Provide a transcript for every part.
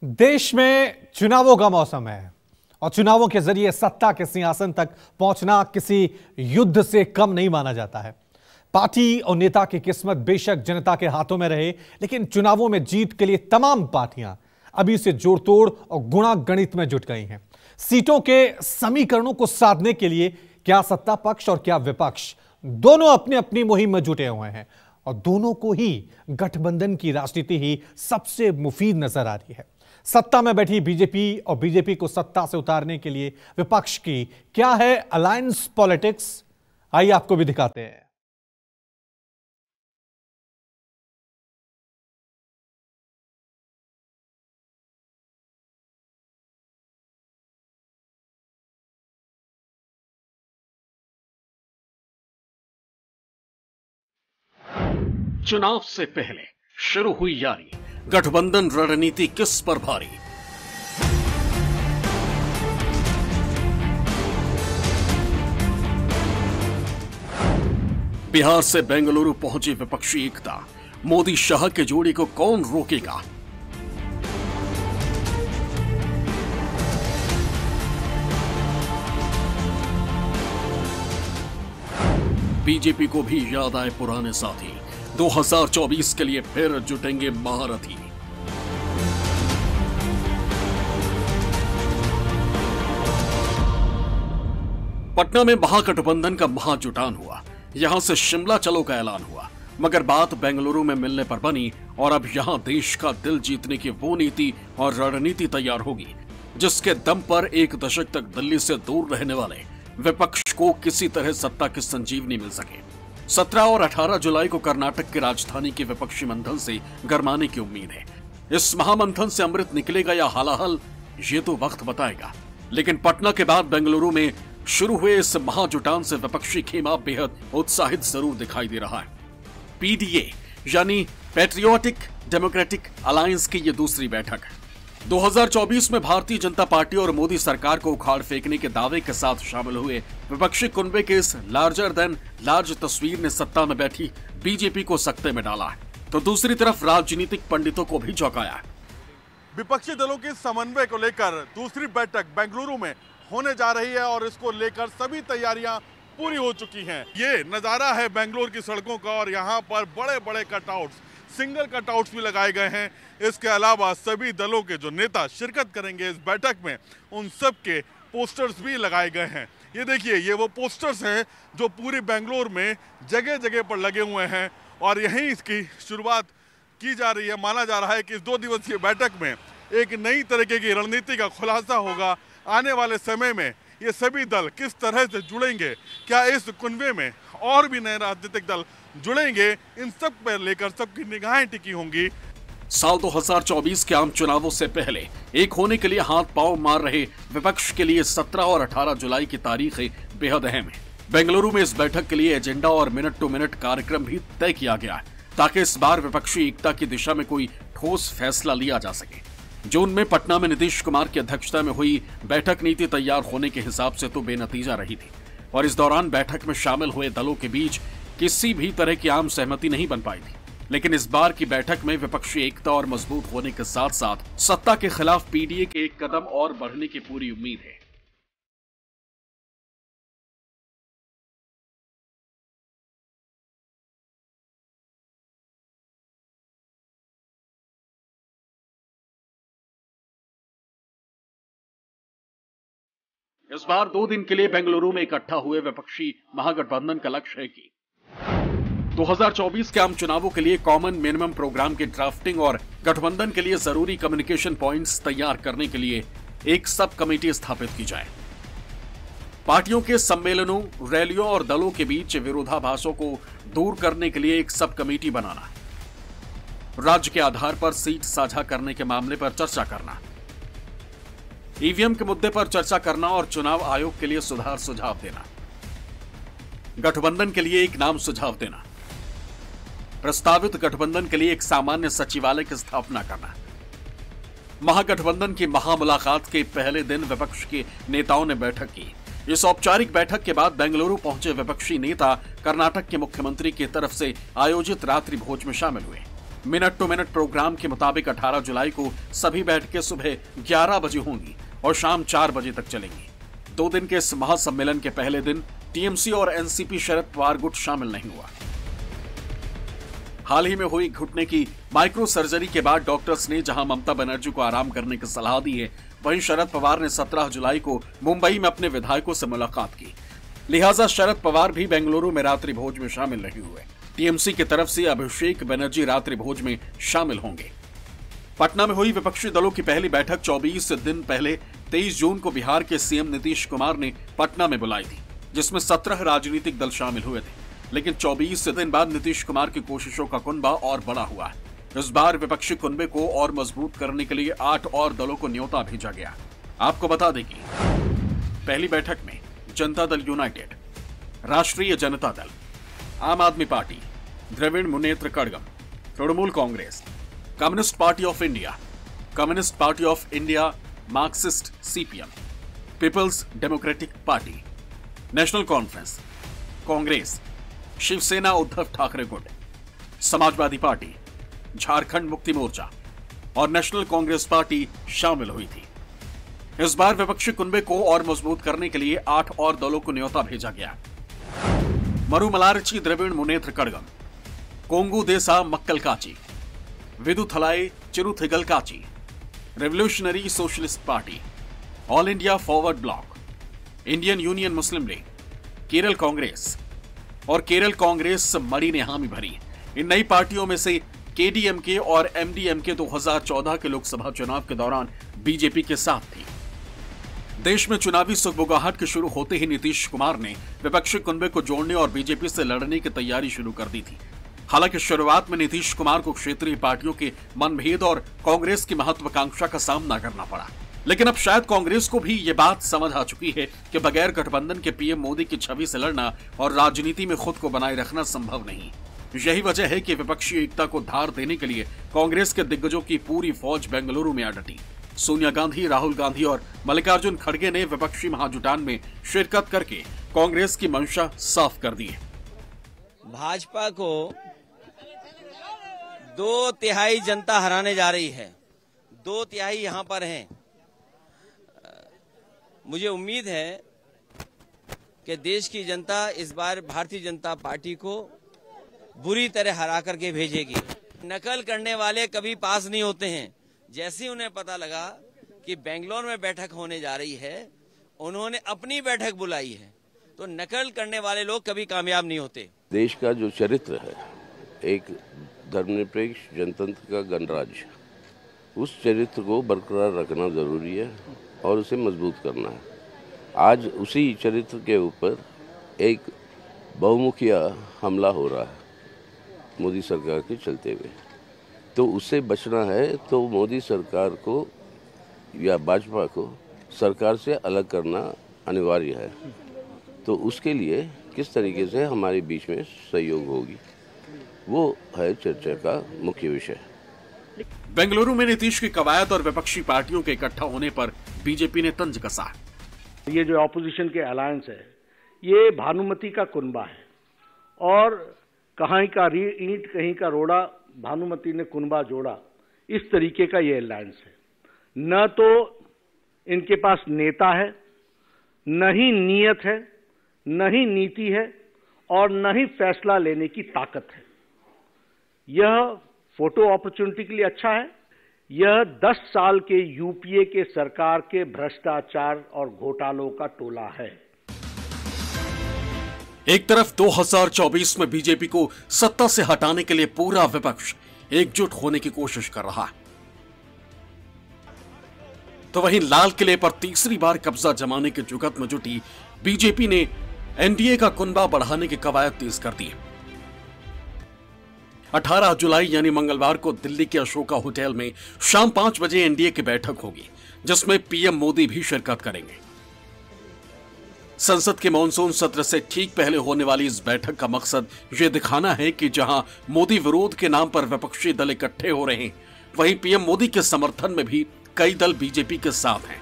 देश में चुनावों का मौसम है और चुनावों के जरिए सत्ता के सिंहासन तक पहुंचना किसी युद्ध से कम नहीं माना जाता है। पार्टी और नेता की किस्मत बेशक जनता के हाथों में रहे, लेकिन चुनावों में जीत के लिए तमाम पार्टियां अभी से जोड़तोड़ और गुणा गणित में जुट गई हैं। सीटों के समीकरणों को साधने के लिए क्या सत्ता पक्ष और क्या विपक्ष दोनों अपनी अपनी मुहिम में जुटे हुए हैं और दोनों को ही गठबंधन की राजनीति ही सबसे मुफीद नजर आ रही है। सत्ता में बैठी बीजेपी और बीजेपी को सत्ता से उतारने के लिए विपक्ष की क्या है अलायंस पॉलिटिक्स, आइए आपको भी दिखाते हैं। चुनाव से पहले शुरू हुई यारी, गठबंधन रणनीति किस पर भारी? बिहार से बेंगलुरु पहुंची विपक्षी एकता, मोदी शाह के जोड़ी को कौन रोकेगा? बीजेपी को भी याद आए पुराने साथी, 2024 के लिए फिर जुटेंगे महारथी। पटना में महागठबंधन का महाजुटान हुआ, यहां से शिमला चलो का ऐलान हुआ, मगर बात बेंगलुरु में मिलने पर बनी और अब यहां देश का दिल जीतने की वो नीति और रणनीति तैयार होगी जिसके दम पर एक दशक तक दिल्ली से दूर रहने वाले विपक्ष को किसी तरह सत्ता की संजीवनी मिल सके। 17 और 18 जुलाई को कर्नाटक की राजधानी के विपक्षी मंथन से गरमाने की उम्मीद है। इस महामंथन से अमृत निकलेगा या हालाहल, ये तो वक्त बताएगा। लेकिन पटना के बाद बेंगलुरु में शुरू हुए इस महाजुटान से विपक्षी खेमा बेहद उत्साहित जरूर दिखाई दे रहा है। पीडीए यानी पैट्रियोटिक डेमोक्रेटिक अलायंस की ये दूसरी बैठक है। 2024 में भारतीय जनता पार्टी और मोदी सरकार को उखाड़ फेंकने के दावे के साथ शामिल हुए विपक्षी कुनबे के इस लार्जर देन लार्ज तस्वीर ने सत्ता में बैठी बीजेपी को सकते में डाला है, तो दूसरी तरफ राजनीतिक पंडितों को भी चौंकाया है। विपक्षी दलों के समन्वय को लेकर दूसरी बैठक बेंगलुरु में होने जा रही है और इसको लेकर सभी तैयारियां पूरी हो चुकी हैं। ये नजारा है बेंगलुरु की सड़कों का और यहाँ पर बड़े बड़े कटआउट्स, सिंगल कटआउट्स भी लगाए गए हैं। इसके अलावा सभी दलों के जो नेता शिरकत करेंगे इस बैठक में, उन सब के पोस्टर्स भी लगाए गए हैं। ये देखिए, ये वो पोस्टर्स हैं जो पूरी बेंगलुरु में जगह जगह पर लगे हुए हैं और यहीं इसकी शुरुआत की जा रही है। माना जा रहा है कि इस 2 दिवसीय बैठक में एक नई तरीके की रणनीति का खुलासा होगा। आने वाले समय में ये सभी दल किस तरह से जुड़ेंगे, क्या इस कुनबे में और भी नए राजनीतिक दल जुड़ेंगे, इन सब पर लेकर सबकी निगाहें टिकी होंगी। साल 2024 के आम चुनावों से पहले एक होने के लिए हाथ पांव मार रहे विपक्ष के लिए 17 और 18 जुलाई की तारीखें बेहद अहम है। बेंगलुरु में इस बैठक के लिए एजेंडा और मिनट टू मिनट कार्यक्रम भी तय किया गया है ताकि इस बार विपक्षी एकता की दिशा में कोई ठोस फैसला लिया जा सके। जून में पटना में नीतीश कुमार की अध्यक्षता में हुई बैठक नीति तैयार होने के हिसाब से तो बेनतीजा रही थी और इस दौरान बैठक में शामिल हुए दलों के बीच किसी भी तरह की आम सहमति नहीं बन पाई थी। लेकिन इस बार की बैठक में विपक्षी एकता और मजबूत होने के साथ साथ सत्ता के खिलाफ पीडीए के एक कदम और बढ़ने की पूरी उम्मीद है। इस बार 2 दिन के लिए बेंगलुरु में इकट्ठा हुए विपक्षी महागठबंधन का लक्ष्य है कि 2024 के आम चुनावों के लिए कॉमन मिनिमम प्रोग्राम की ड्राफ्टिंग और गठबंधन के लिए जरूरी कम्युनिकेशन पॉइंट्स तैयार करने के लिए एक सब कमेटी स्थापित की जाए। पार्टियों के सम्मेलनों, रैलियों और दलों के बीच विरोधाभासों को दूर करने के लिए एक सब कमेटी बनाना, राज्य के आधार पर सीट साझा करने के मामले पर चर्चा करना, ईवीएम के मुद्दे पर चर्चा करना और चुनाव आयोग के लिए सुधार सुझाव देना, गठबंधन के लिए एक नाम सुझाव देना, प्रस्तावित गठबंधन के लिए एक सामान्य सचिवालय की स्थापना करना। महागठबंधन की महामुलाकात के पहले दिन विपक्ष के नेताओं ने बैठक की। इस औपचारिक बैठक के बाद बेंगलुरु पहुंचे विपक्षी नेता कर्नाटक के मुख्यमंत्री की तरफ से आयोजित रात्रि भोज में शामिल हुए। मिनट टू मिनट प्रोग्राम के मुताबिक 18 जुलाई को सभी बैठकें सुबह 11 बजे होंगी और शाम 4 बजे तक चलेंगी। 2 दिन के इस महासम्मेलन के पहले दिन टीएमसी और एनसीपी शरद पवार गुट शामिल नहीं हुआ। हाल ही में हुई घुटने की माइक्रो सर्जरी के बाद डॉक्टर्स ने जहां ममता बनर्जी को आराम करने की सलाह दी है, वहीं शरद पवार ने 17 जुलाई को मुंबई में अपने विधायकों से मुलाकात की। लिहाजा शरद पवार भी बेंगलुरु में रात्रि भोज में शामिल नहीं हुए। टीएमसी की तरफ से अभिषेक बनर्जी रात्रि भोज में शामिल होंगे। पटना में हुई विपक्षी दलों की पहली बैठक 24 दिन पहले 23 जून को बिहार के सीएम नीतीश कुमार ने पटना में बुलाई थी, जिसमें 17 राजनीतिक दल शामिल हुए थे। लेकिन 24 दिन बाद नीतीश कुमार की कोशिशों का कुनबा और बड़ा हुआ है। इस बार विपक्षी कुनबे को और मजबूत करने के लिए 8 और दलों को न्योता भेजा गया। आपको बता दें कि पहली बैठक में जनता दल यूनाइटेड, राष्ट्रीय जनता Dal, Aam Aadmi party, Dravida Munnetra Kazhagam, Trinamool Congress, communist party of India, communist party of India, Marxist CPM, people's democratic party, national conference, Congress, Shiv Sena Uddhav Thackeray गुट, समाजवादी पार्टी, झारखंड मुक्ति मोर्चा और नेशनल कांग्रेस पार्टी शामिल हुई थी। इस बार विपक्षी कुनबे को और मजबूत करने के लिए 8 और दलों को न्योता भेजा गया। मरुमलारची द्रविड़ मुनेत्र कड़गम, कोंगू देसा मक्कल काची, Viduthalai Chiruthaigal Katchi, Revolutionary Socialist Party, All India Forward Bloc, Indian Union Muslim League, Kerala Congress और केरल कांग्रेस मरी ने हामी भरी। इन नई पार्टियों में से केडीएमके और एमडीएमके 2014 के लोकसभा चुनाव के दौरान बीजेपी के साथ थी। देश में चुनावी सुगबुगाहट के शुरू होते ही नीतीश कुमार ने विपक्षी कुनबे को जोड़ने और बीजेपी से लड़ने की तैयारी शुरू कर दी थी। हालांकि शुरुआत में नीतीश कुमार को क्षेत्रीय पार्टियों के मनभेद और कांग्रेस की महत्वाकांक्षा का सामना करना पड़ा, लेकिन अब शायद कांग्रेस को भी ये बात समझ आ चुकी है कि बगैर गठबंधन के पीएम मोदी की छवि से लड़ना और राजनीति में खुद को बनाए रखना संभव नहीं। यही वजह है कि विपक्षी एकता को धार देने के लिए कांग्रेस के दिग्गजों की पूरी फौज बेंगलुरु में आ डटी। सोनिया गांधी, राहुल गांधी और मल्लिकार्जुन खड़गे ने विपक्षी महाजुटान में शिरकत करके कांग्रेस की मंशा साफ कर दी है। भाजपा को 2/3 जनता हराने जा रही है। 2/3 यहाँ पर हैं। मुझे उम्मीद है कि देश की जनता इस बार भारतीय जनता पार्टी को बुरी तरह हरा करके भेजेगी। नकल करने वाले कभी पास नहीं होते हैं। जैसे ही उन्हें पता लगा कि बेंगलोर में बैठक होने जा रही है, उन्होंने अपनी बैठक बुलाई है, तो नकल करने वाले लोग कभी कामयाब नहीं होते। देश का जो चरित्र है, एक धर्मनिरपेक्ष जनतंत्र का गणराज्य, उस चरित्र को बरकरार रखना जरूरी है और उसे मजबूत करना है। आज उसी चरित्र के ऊपर एक बहुमुखिया हमला हो रहा है मोदी सरकार के चलते हुए, तो उससे बचना है तो मोदी सरकार को या भाजपा को सरकार से अलग करना अनिवार्य है। तो उसके लिए किस तरीके से हमारे बीच में सहयोग होगी, वो है चर्चा का मुख्य विषय। बेंगलुरु में नीतीश की कवायद और विपक्षी पार्टियों के इकट्ठा होने पर बीजेपी ने तंज कसा। ये जो ऑपोजिशन के अलायंस है, ये भानुमति का कुनबा है और कहीं का ईंट कहीं का रोड़ा, भानुमति ने कुनबा जोड़ा, इस तरीके का ये अलायंस है। न तो इनके पास नेता है, न ही नीयत है, न ही नीति है और न ही फैसला लेने की ताकत है। यह फोटो अपॉर्चुनिटी के लिए अच्छा है। यह 10 साल के यूपीए के सरकार के भ्रष्टाचार और घोटालों का टोला है। एक तरफ 2024 में बीजेपी को सत्ता से हटाने के लिए पूरा विपक्ष एकजुट होने की कोशिश कर रहा है, तो वहीं लाल किले पर तीसरी बार कब्जा जमाने के जुगत में जुटी बीजेपी ने एनडीए का कुनबा बढ़ाने की कवायद तेज कर दी है। 18 जुलाई यानी मंगलवार को दिल्ली के अशोका होटल में शाम 5 बजे एनडीए की बैठक होगी, जिसमें पीएम मोदी भी शिरकत करेंगे। संसद के मॉनसून सत्र से ठीक पहले होने वाली इस बैठक का मकसद यह दिखाना है कि जहां मोदी विरोध के नाम पर विपक्षी दल इकट्ठे हो रहे हैं, वहीं पीएम मोदी के समर्थन में भी कई दल बीजेपी के साथ हैं।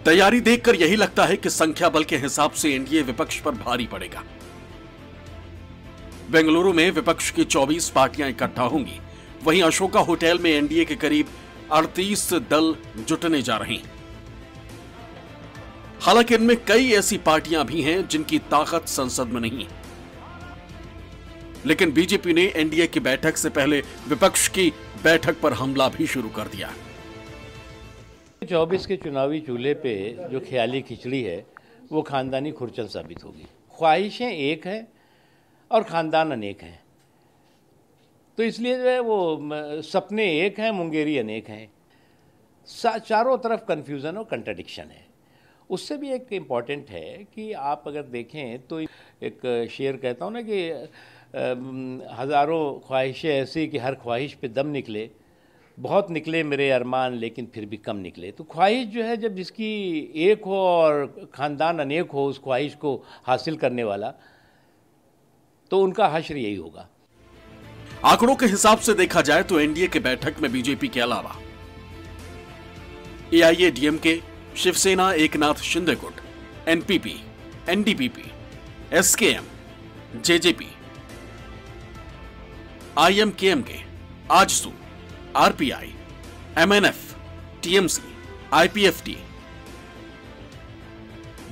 तैयारी देखकर यही लगता है कि संख्या बल के हिसाब से एनडीए विपक्ष पर भारी पड़ेगा। बेंगलुरु में विपक्ष की 24 पार्टियां इकट्ठा होंगी। वहीं अशोका होटल में एनडीए के करीब 38 दल जुटने जा रहे हैं। हालांकि इनमें कई ऐसी पार्टियां भी हैं जिनकी ताकत संसद में नहीं है। लेकिन बीजेपी ने एनडीए की बैठक से पहले विपक्ष की बैठक पर हमला भी शुरू कर दिया। 24 के चुनावी चूल्हे पे जो ख्याली खिचड़ी है वो खानदानी खुरचन साबित होगी। ख्वाहिशें एक हैं और खानदान अनेक हैं, तो इसलिए जो है वो सपने एक हैं, मुंगेरी अनेक हैं। चारों तरफ कन्फ्यूज़न और कंट्राडिक्शन है। उससे भी एक इम्पॉर्टेंट है कि आप अगर देखें तो एक शेर कहता हूँ ना कि हज़ारों ख्वाहिशें ऐसी कि हर ख्वाहिश पे दम निकले, बहुत निकले मेरे अरमान लेकिन फिर भी कम निकले। तो ख्वाहिश जो है जब जिसकी एक हो और ख़ानदान अनेक हो उस ख्वाहिश को हासिल करने वाला, तो उनका हश्र यही होगा। आंकड़ों के हिसाब से देखा जाए तो एनडीए के बैठक में बीजेपी के अलावा एआईएडीएमके, शिवसेना, एकनाथ शिंदे गुट, NPP, NDPP, SKM, JJP, IMKMK, AJSU, RPI, MNF, TMC, IPFT,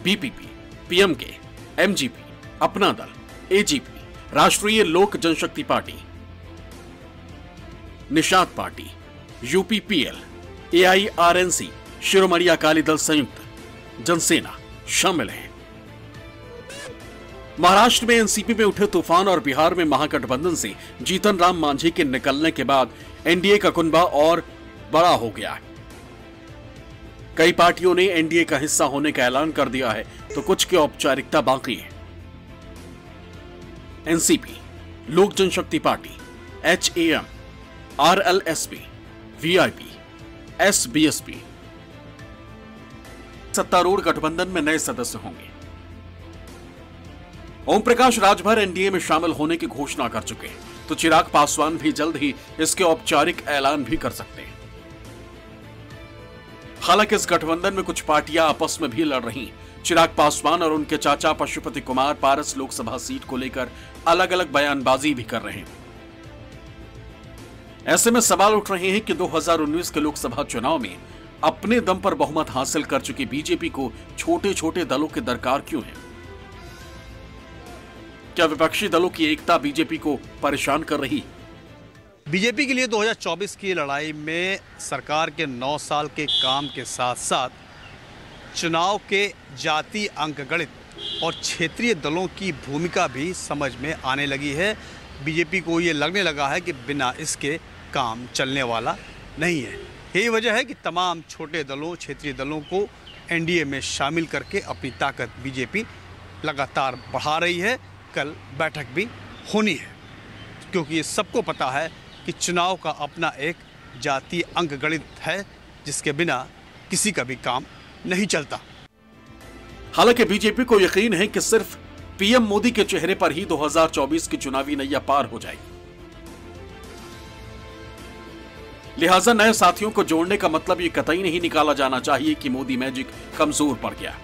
BPP, PMK, MGP, Apna Dal, AGP, Rashtriya Lok Janshakti party, Nishad party, UPPL, AIRNC, Shiromani Akali Dal Sanyukt, Jana Sena शामिल हैं। महाराष्ट्र में एनसीपी में उठे तूफान और बिहार में महागठबंधन से जीतन राम मांझी के निकलने के बाद एनडीए का कुनबा और बड़ा हो गया है। कई पार्टियों ने एनडीए का हिस्सा होने का ऐलान कर दिया है, तो कुछ की औपचारिकता बाकी है। NCP, Lok Janshakti party, HAM, RLSP, VIP, SBSP सत्तारूढ़ गठबंधन में नए सदस्य होंगे। ओम प्रकाश राजभर एनडीए में शामिल होने की घोषणा कर चुके हैं, तो चिराग पासवान भी जल्द ही इसके औपचारिक ऐलान भी कर सकते हैं। हालांकि इस गठबंधन में कुछ पार्टियां आपस में भी लड़ रही हैं। चिराग पासवान और उनके चाचा पशुपति कुमार पारस लोकसभा सीट को लेकर अलग अलग बयानबाजी भी कर रहे हैं। ऐसे में सवाल उठ रहे हैं कि 2019 के लोकसभा चुनाव में अपने दम पर बहुमत हासिल कर चुकी बीजेपी को छोटे छोटे दलों की दरकार क्यों है? क्या विपक्षी दलों की एकता बीजेपी को परेशान कर रही? बीजेपी के लिए 2024 की लड़ाई में सरकार के 9 साल के काम के साथ साथ चुनाव के जातीय अंकगणित और क्षेत्रीय दलों की भूमिका भी समझ में आने लगी है। बीजेपी को ये लगने लगा है कि बिना इसके काम चलने वाला नहीं है। यही वजह है कि तमाम छोटे दलों, क्षेत्रीय दलों को एनडीए में शामिल करके अपनी ताकत बीजेपी लगातार बढ़ा रही है। कल बैठक भी होनी है, क्योंकि ये सबको पता है कि चुनाव का अपना एक जातीय अंकगणित है जिसके बिना किसी का भी काम नहीं चलता। हालांकि बीजेपी को यकीन है कि सिर्फ पीएम मोदी के चेहरे पर ही 2024 की चुनावी नैया पार हो जाएगी। लिहाजा नए साथियों को जोड़ने का मतलब ये कतई नहीं निकाला जाना चाहिए कि मोदी मैजिक कमजोर पड़ गया।